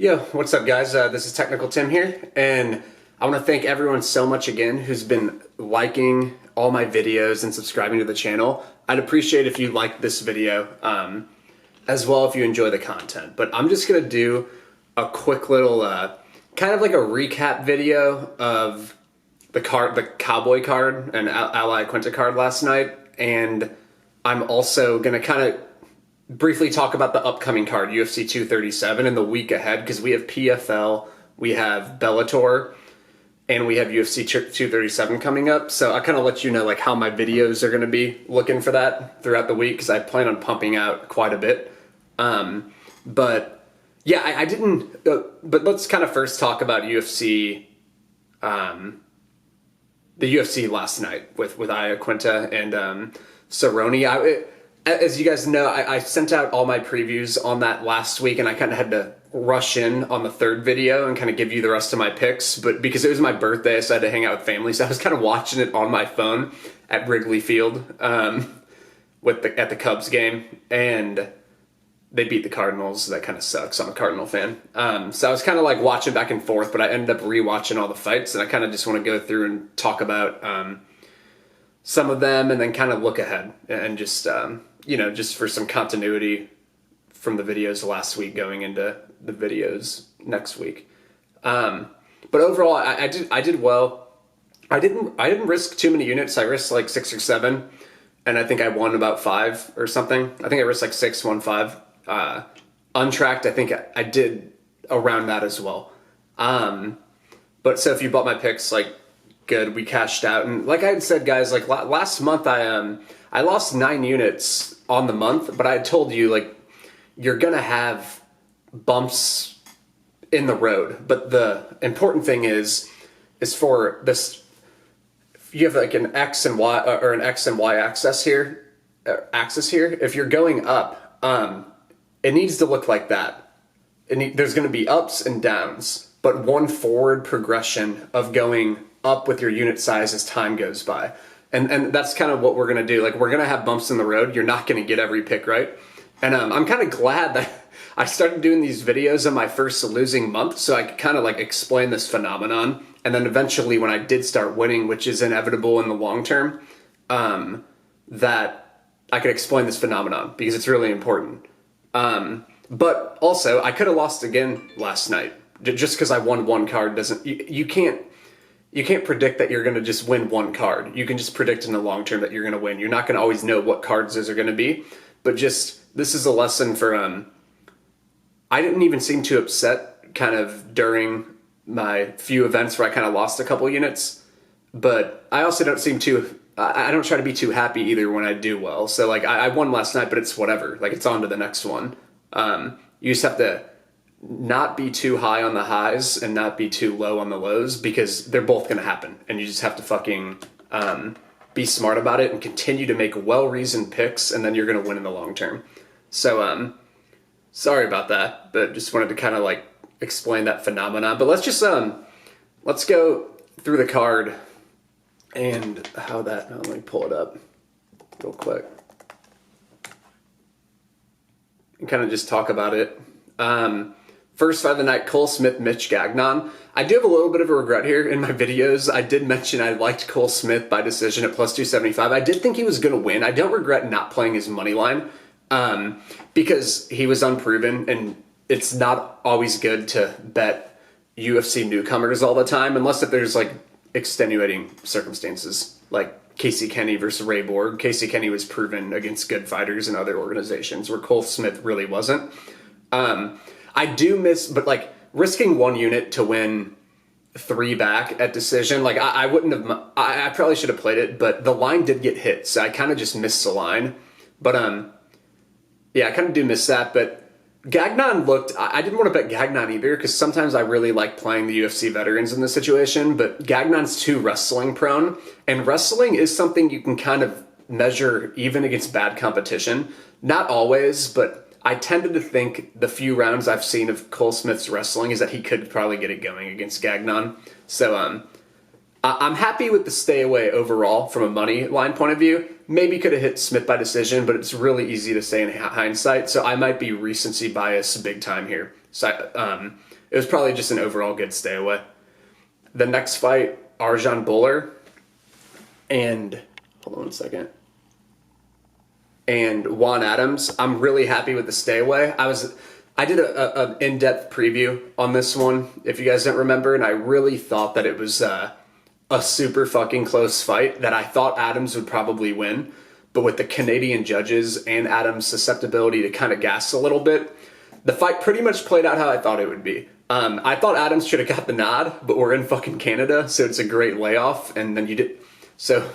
Yo, what's up guys? This is Technical Tim here, and I want to thank everyone so much again who's been liking all my videos and subscribing to the channel. I'd appreciate if you liked this video, as well if you enjoy the content. But I'm just going to do a quick little, kind of like a recap video of the Cowboy card and Ally Quinta card last night, and I'm also going to kind of briefly talk about the upcoming card, UFC 237, in the week ahead, because we have PFL, we have Bellator, and we have UFC 237 coming up. So I kind of let you know like how my videos are going to be looking for that throughout the week, because I plan on pumping out quite a bit. But yeah, I didn't. But let's kind of first talk about UFC. The UFC last night with Aya Quinta and Cerrone. As you guys know, I sent out all my previews on that last week, and I kind of had to rush in on the third video and kind of give you the rest of my picks. But because it was my birthday, so I had to hang out with family, so I was kind of watching it on my phone at Wrigley Field at the Cubs game, and they beat the Cardinals. So that kind of sucks. I'm a Cardinal fan. So I was kind of like watching back and forth, but I ended up rewatching all the fights, and I kind of just want to go through and talk about some of them, and then kind of look ahead and just just for some continuity from the videos last week going into the videos next week. But overall, I did well. I didn't risk too many units. I risked like 6 or 7, and I think I won about 5 or something. I think I risked like 6, won 5. Untracked, I think I did around that as well. But so if you bought my picks, like, good, we cashed out. And like I had said, guys, like last month I lost 9 units on the month, but I had told you, like, you're gonna have bumps in the road. But the important thing is for this, you have like an X and Y or an X and Y axis here. If you're going up, it needs to look like that. There's going to be ups and downs, but one forward progression of going up with your unit size as time goes by. And that's kind of what we're going to do. Like, we're going to have bumps in the road. You're not going to get every pick right. And I'm kind of glad that I started doing these videos in my first losing month, so I could kind of like explain this phenomenon. And then eventually when I did start winning, which is inevitable in the long term, that I could explain this phenomenon because it's really important. But also, I could have lost again last night. Just because I won one card doesn't... You can't predict that you're going to just win one card. You can just predict in the long term that you're going to win. You're not going to always know what cards those are going to be. But just, this is a lesson for... I didn't even seem too upset kind of during my few events where I kind of lost a couple units. But I also don't seem too... I don't try to be too happy either when I do well. So like I won last night, but it's whatever. Like, it's on to the next one. You just have to not be too high on the highs and not be too low on the lows, because they're both going to happen. And you just have to fucking be smart about it and continue to make well-reasoned picks, and then you're going to win in the long term. So sorry about that, but just wanted to kind of like explain that phenomenon. But let's just let's go through the card and how that... let me pull it up real quick and kind of just talk about it. First fight of the night, Cole Smith, Mitch Gagnon. I do have a little bit of a regret here in my videos. I did mention I liked Cole Smith by decision at plus 275. I did think he was going to win. I don't regret not playing his money line because he was unproven, and it's not always good to bet UFC newcomers all the time, unless if there's like extenuating circumstances, like Casey Kenny versus Ray Borg. Casey Kenny was proven against good fighters in other organizations, where Cole Smith really wasn't. I do miss, but like risking 1 unit to win 3 back at decision, like I wouldn't have, I probably should have played it, but the line did get hit, so I kind of just missed the line. But yeah, I kind of do miss that. But Gagnon looked, I didn't want to bet Gagnon either, because sometimes I really like playing the UFC veterans in this situation, but Gagnon's too wrestling prone, and wrestling is something you can kind of measure even against bad competition. Not always, but I tended to think the few rounds I've seen of Cole Smith's wrestling is that he could probably get it going against Gagnon. So I'm happy with the stay away overall from a money line point of view. Maybe could have hit Smith by decision, but it's really easy to say in hindsight. So I might be recency bias big time here. So it was probably just an overall good stay away. The next fight, Arjan Bowler and, hold on one second, and Juan Adams. I'm really happy with the stay away. I did an in-depth preview on this one, if you guys don't remember, and I really thought that it was a super fucking close fight that I thought Adams would probably win. But with the Canadian judges and Adams' susceptibility to kind of gas a little bit, the fight pretty much played out how I thought it would be. I thought Adams should have got the nod, but we're in fucking Canada, so it's a great layoff, and then you did. So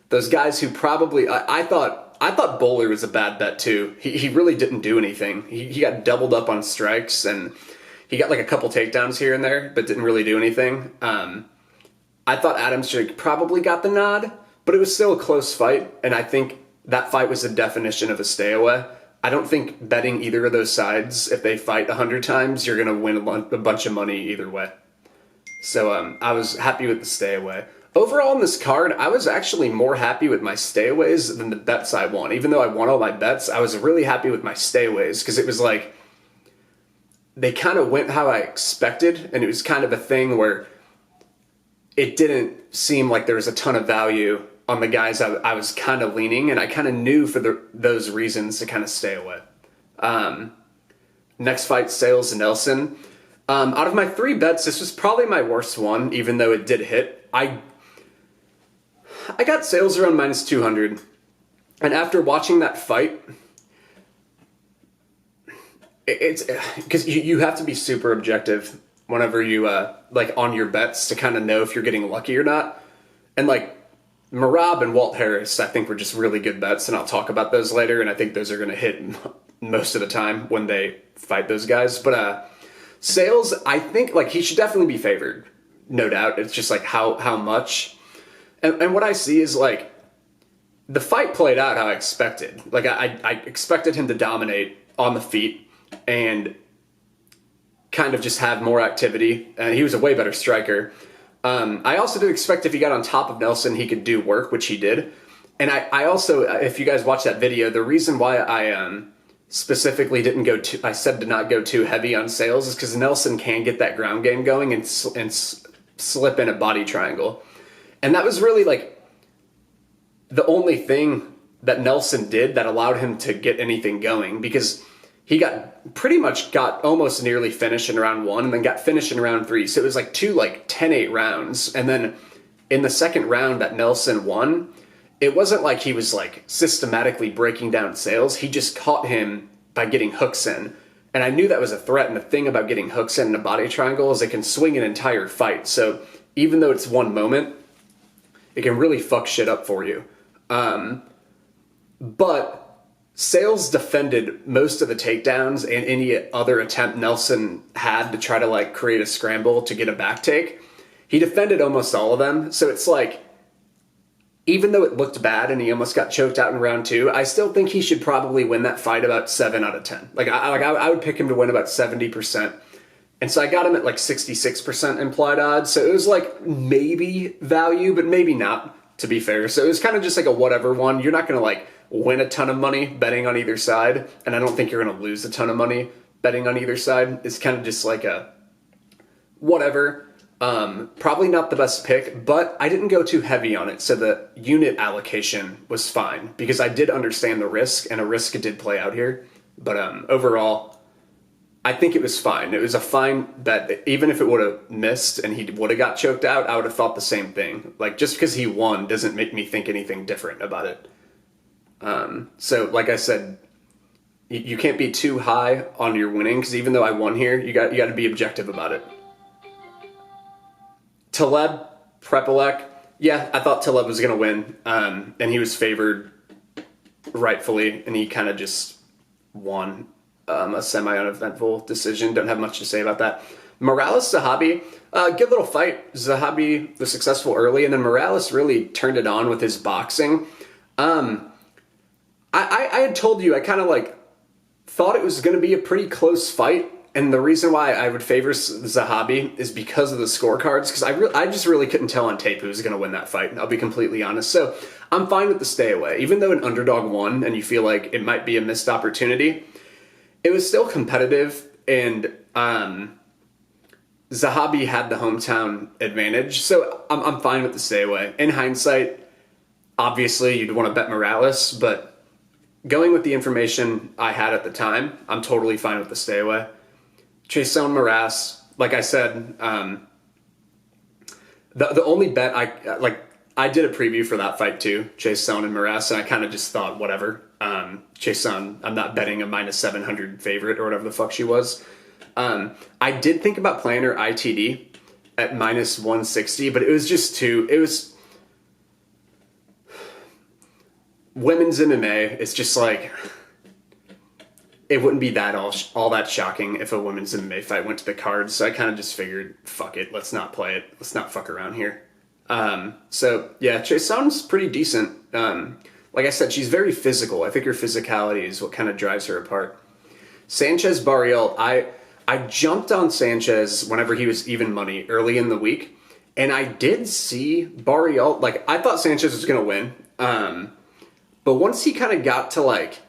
those guys who probably, I thought Bowler was a bad bet too. He really didn't do anything. He got doubled up on strikes, and he got like a couple takedowns here and there, but didn't really do anything. I thought Adams should have probably got the nod, but it was still a close fight, and I think that fight was the definition of a stay away. I don't think betting either of those sides, if they fight 100 times, you're going to win a bunch of money either way. So I was happy with the stay away. Overall in this card, I was actually more happy with my stayaways than the bets I won. Even though I won all my bets, I was really happy with my stayaways because it was like, they kind of went how I expected, and it was kind of a thing where it didn't seem like there was a ton of value on the guys I was kind of leaning, and I kind of knew for those reasons to kind of stay away. Next fight, Sales and Nelson. Out of my 3 bets, this was probably my worst one, even though it did hit. I got Sales around minus 200, and after watching that fight, it's because you have to be super objective whenever you like on your bets to kind of know if you're getting lucky or not. And like Merab and Walt Harris, I think were just really good bets, and I'll talk about those later, and I think those are going to hit most of the time when they fight those guys. But Sales, I think like he should definitely be favored, no doubt. It's just like how much. And what I see is like the fight played out how I expected. Like I expected him to dominate on the feet and kind of just have more activity. And he was a way better striker. I also did expect if he got on top of Nelson, he could do work, which he did. And I also, if you guys watch that video, the reason why I specifically didn't go too, I said to not go too heavy on Sales is because Nelson can get that ground game going and slip in a body triangle. And that was really like the only thing that Nelson did that allowed him to get anything going, because he got almost nearly finished in round 1 and then got finished in round 3. So it was like 2 like 10-8 rounds. And then in the second round that Nelson won, it wasn't like he was like systematically breaking down Sales. He just caught him by getting hooks in. And I knew that was a threat. And the thing about getting hooks in a body triangle is it can swing an entire fight. So even though it's one moment, it can really fuck shit up for you. But Sales defended most of the takedowns and any other attempt Nelson had to try to like create a scramble to get a back take. He defended almost all of them. So it's like, even though it looked bad and he almost got choked out in round 2, I still think he should probably win that fight about 7 out of 10. Like I would pick him to win about 70%. And so I got him at like 66% implied odds. So it was like maybe value, but maybe not, to be fair. So it was kind of just like a whatever one. You're not going to like win a ton of money betting on either side, and I don't think you're going to lose a ton of money betting on either side. It's kind of just like a whatever. Probably not the best pick, but I didn't go too heavy on it, so the unit allocation was fine because I did understand the risk, and a risk did play out here. But overall, I think it was fine. It was a fine bet. Even if it would have missed and he would have got choked out, I would have thought the same thing. Like, just because he won doesn't make me think anything different about it. So like I said, you can't be too high on your winning, because even though I won here, you got to be objective about it. Taleb, Prepelec, yeah, I thought Taleb was going to win, and he was favored rightfully, and he kind of just won a semi-uneventful decision. Don't have much to say about that. Morales, Zahabi, good little fight. Zahabi was successful early, and then Morales really turned it on with his boxing. I had told you, I kind of like thought it was going to be a pretty close fight. And the reason why I would favor Zahabi is because of the scorecards, because I just really couldn't tell on tape who was going to win that fight. I'll be completely honest. So I'm fine with the stay away. Even though an underdog won and you feel like it might be a missed opportunity, it was still competitive. And Zahabi had the hometown advantage, so I'm fine with the stay away. In hindsight, obviously you'd want to bet Morales, but going with the information I had at the time, I'm totally fine with the stay away. Chiasson Moraes, like I said, the only bet I did a preview for that fight too, Chiasson and Moraes, and I kind of just thought whatever. Chiasson, I'm not betting a -700 favorite or whatever the fuck she was. I did think about playing her ITD at -160, but it was just it was women's MMA. It's just like, it wouldn't be that all that shocking if a women's MMA fight went to the cards. So I kind of just figured, fuck it, let's not play it. Let's not fuck around here. So yeah, Chiasson's pretty decent. Like I said, she's very physical. I think her physicality is what kind of drives her apart. Sanchez Barriel, I jumped on Sanchez whenever he was even money early in the week, and I did see Barriel, like, I thought Sanchez was going to win, but once he kind of got to, like,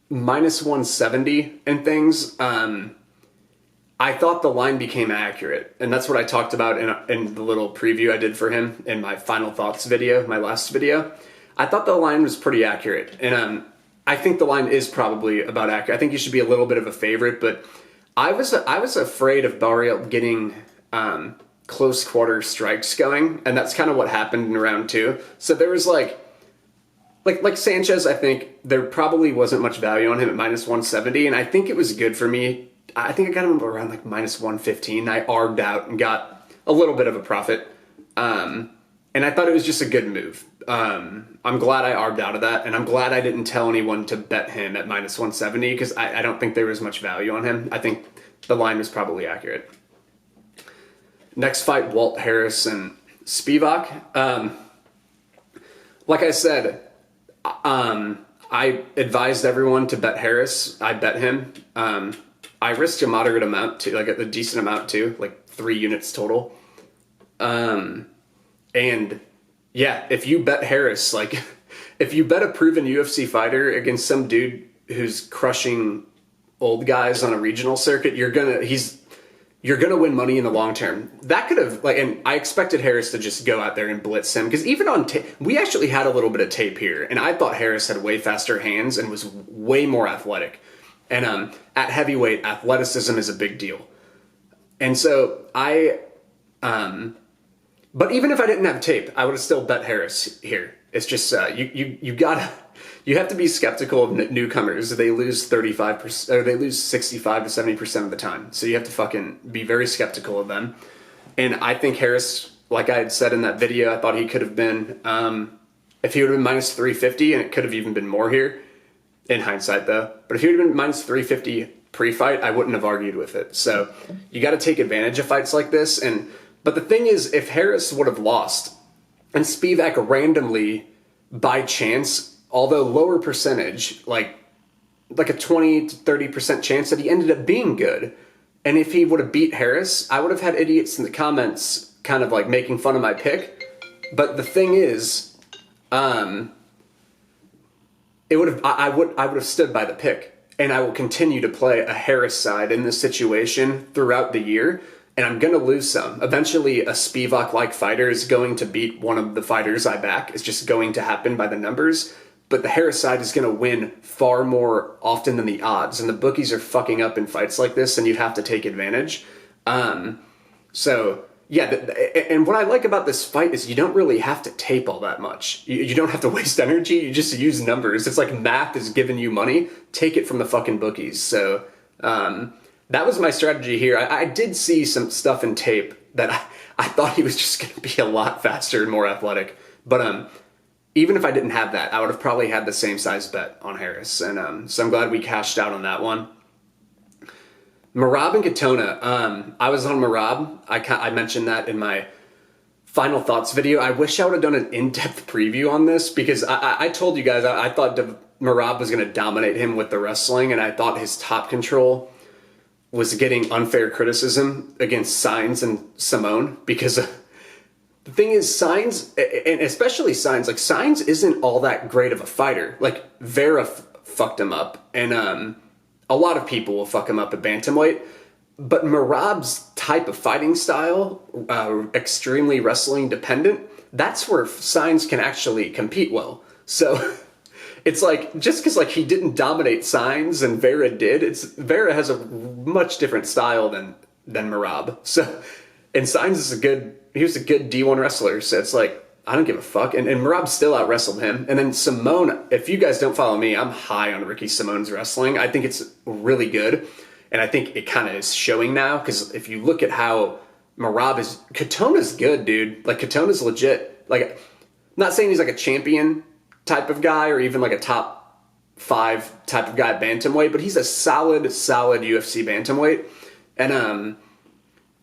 -170 and things, I thought the line became accurate, and that's what I talked about in the little preview I did for him in my final thoughts video, my last video. I thought the line was pretty accurate, and I think the line is probably about accurate. I think he should be a little bit of a favorite, but I was afraid of Barriel getting close quarter strikes going, and that's kind of what happened in round 2. So there was like Sanchez, I think there probably wasn't much value on him at -170, and I think it was good for me. I think I got him around like -115. I arbed out and got a little bit of a profit, and I thought it was just a good move. I'm glad I arbed out of that, and I'm glad I didn't tell anyone to bet him at -170 because I don't think there was much value on him. I think the line was probably accurate. Next fight, Walt Harris and Spivak. Like I said, I advised everyone to bet Harris. I bet him. I risked a moderate amount too, like a decent amount too, like 3 units total. And yeah, if you bet Harris, like if you bet a proven UFC fighter against some dude who's crushing old guys on a regional circuit, you're gonna win money in the long term. That could have, like, and I expected Harris to just go out there and blitz him, because even on tape, we actually had a little bit of tape here, and I thought Harris had way faster hands and was way more athletic. And at heavyweight, athleticism is a big deal. And so but even if I didn't have tape, I would have still bet Harris here. It's just you have to be skeptical of newcomers. They lose 35%, or they lose 65 to 70% of the time. So you have to fucking be very skeptical of them. And I think Harris, like I had said in that video, I thought he could have been, if he would have been -350, and it could have even been more here, in hindsight though. But if he would have been -350 pre-fight, I wouldn't have argued with it. So you got to take advantage of fights like this. But the thing is, if Harris would have lost, and Spivak randomly, by chance, although lower percentage, like a 20 to 30% chance that he ended up being good, and if he would have beat Harris, I would have had idiots in the comments kind of like making fun of my pick. But the thing is, I would have stood by the pick, and I will continue to play a Harris side in this situation throughout the year. And I'm going to lose some. Eventually, a Spivak-like fighter is going to beat one of the fighters I back. It's just going to happen by the numbers. But the Harris side is going to win far more often than the odds. And the bookies are fucking up in fights like this, and you have to take advantage. So, yeah, and what I like about this fight is you don't really have to tape all that much. You don't have to waste energy. You just use numbers. It's like math is giving you money. Take it from the fucking bookies. So, that was my strategy here. I did see some stuff in tape that I thought he was just going to be a lot faster and more athletic. But even if I didn't have that, I would have probably had the same size bet on Harris. And so I'm glad we cashed out on that one. Merab and Katona. I was on Merab. I mentioned that in my final thoughts video. I wish I would have done an in-depth preview on this, because I told you guys I thought Merab was going to dominate him with the wrestling, and I thought his top control was getting unfair criticism against Sainz and Simone, because the thing is, Sainz, and especially Sainz, like Sainz isn't all that great of a fighter. Like Vera fucked him up, and a lot of people will fuck him up at bantamweight. But Merab's type of fighting style, extremely wrestling dependent, that's where Sainz can actually compete well. So it's like, just because like he didn't dominate Sainz and Vera did, Vera has a much different style than Merab. So, and Sainz is he was a good D1 wrestler. So it's like, I don't give a fuck. And Merab still out wrestled him. And then Simone, if you guys don't follow me, I'm high on Ricky Simone's wrestling. I think it's really good. And I think it kind of is showing now, because if you look at how Merab is, Katona's good, dude. Like, Katona's legit. Like, I'm not saying he's like a champion type of guy or even like a top 5 type of guy at bantamweight, but he's a solid UFC bantamweight. And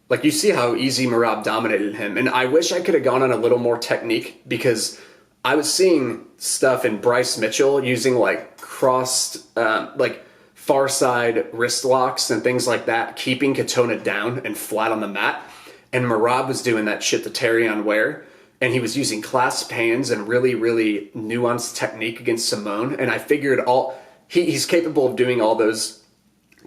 like, you see how easy Merab dominated him. And I wish I could have gone on a little more technique, because I was seeing stuff in Bryce Mitchell using like crossed, like far side wrist locks and things like that, keeping Katona down and flat on the mat. And Merab was doing that shit to Terrion Ware. And he was using clasp hands and really, really nuanced technique against Simone. And I figured he's capable of doing all those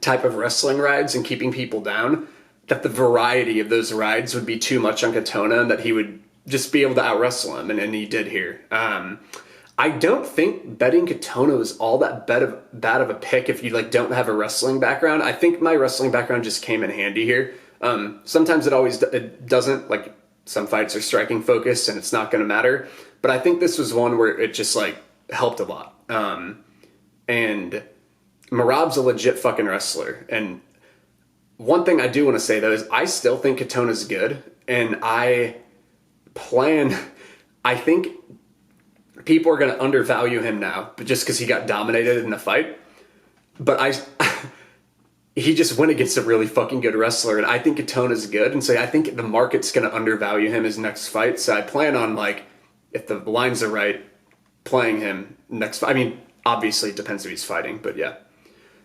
type of wrestling rides and keeping people down, that the variety of those rides would be too much on Katona and that he would just be able to out-wrestle him. And he did here. I don't think betting Katona was all that bad of a pick if you like don't have a wrestling background. I think my wrestling background just came in handy here. Sometimes it doesn't. Like, some fights are striking focused and it's not going to matter. But I think this was one where it just like helped a lot. And Merab's a legit fucking wrestler. And one thing I do want to say though is I still think Katona's good. And I think people are going to undervalue him now, but just because he got dominated in the fight. But he just went against a really fucking good wrestler, and I think Katona's good, and so I think the market's going to undervalue him his next fight. So I plan on, like, if the lines are right, playing him next fight. I mean, obviously it depends who he's fighting, but yeah.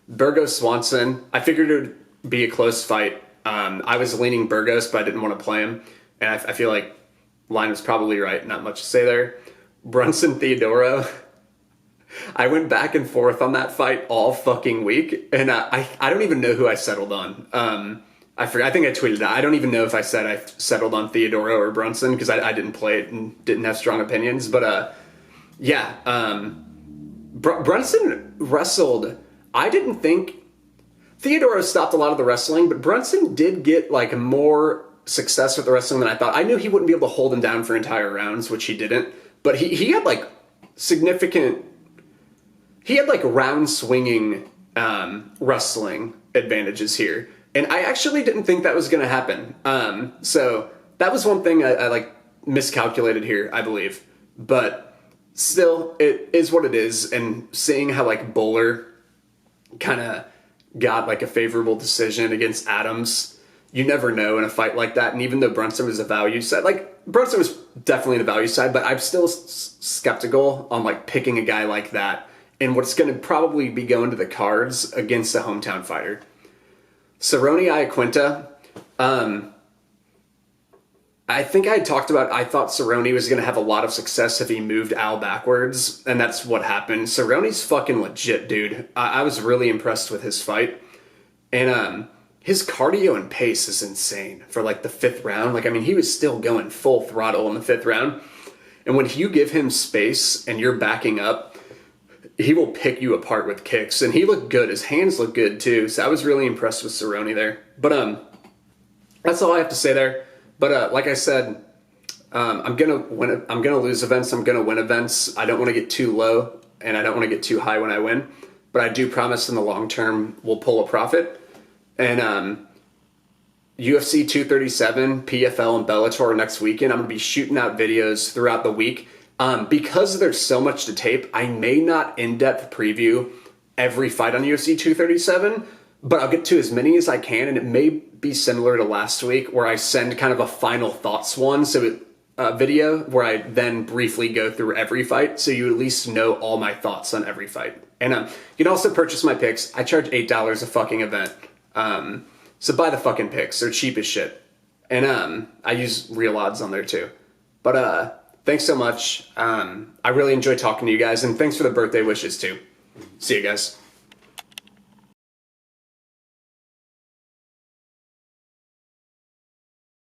Burgos Swanson, I figured it would be a close fight. I was leaning Burgos, but I didn't want to play him, and I feel like line was probably right. Not much to say there. Brunson Theodoro, I went back and forth on that fight all fucking week, and I don't even know who I settled on. I forgot. I think I tweeted that. I don't even know if I said I settled on Theodoro or Brunson, because I didn't play it and didn't have strong opinions. But yeah, Brunson wrestled. I didn't think Theodoro stopped a lot of the wrestling, but Brunson did get like more success with the wrestling than I thought. I knew he wouldn't be able to hold him down for entire rounds, which he didn't. But he had like significant. He had like round swinging wrestling advantages here. And I actually didn't think that was going to happen. So that was one thing I like miscalculated here, I believe. But still, it is what it is. And seeing how like Bowler kind of got like a favorable decision against Adams, you never know in a fight like that. And even though Brunson was a value side, like Brunson was definitely the value side, but I'm still skeptical on like picking a guy like that and what's going to probably be going to the cards against a hometown fighter. Cerrone Iaquinta, I think I talked about, I thought Cerrone was going to have a lot of success if he moved Al backwards, and that's what happened. Cerrone's fucking legit, dude. I was really impressed with his fight. And his cardio and pace is insane for like the 5th round. Like, I mean, he was still going full throttle in the 5th round. And when you give him space and you're backing up, he will pick you apart with kicks. And he looked good. His hands look good too. So I was really impressed with Cerrone there. But that's all I have to say there. But like I said, I'm gonna lose events. I'm gonna win events. I don't want to get too low, and I don't want to get too high when I win. But I do promise in the long term we'll pull a profit. And UFC 237, PFL, and Bellator next weekend. I'm gonna be shooting out videos throughout the week. Because there's so much to tape, I may not in-depth preview every fight on UFC 237, but I'll get to as many as I can, and it may be similar to last week where I send kind of a final thoughts one, so a video where I then briefly go through every fight, so you at least know all my thoughts on every fight. And you can also purchase my picks. I charge $8 a fucking event, so buy the fucking picks. They're cheap as shit. And I use real odds on there too. But thanks so much. I really enjoyed talking to you guys, and thanks for the birthday wishes too. See you guys.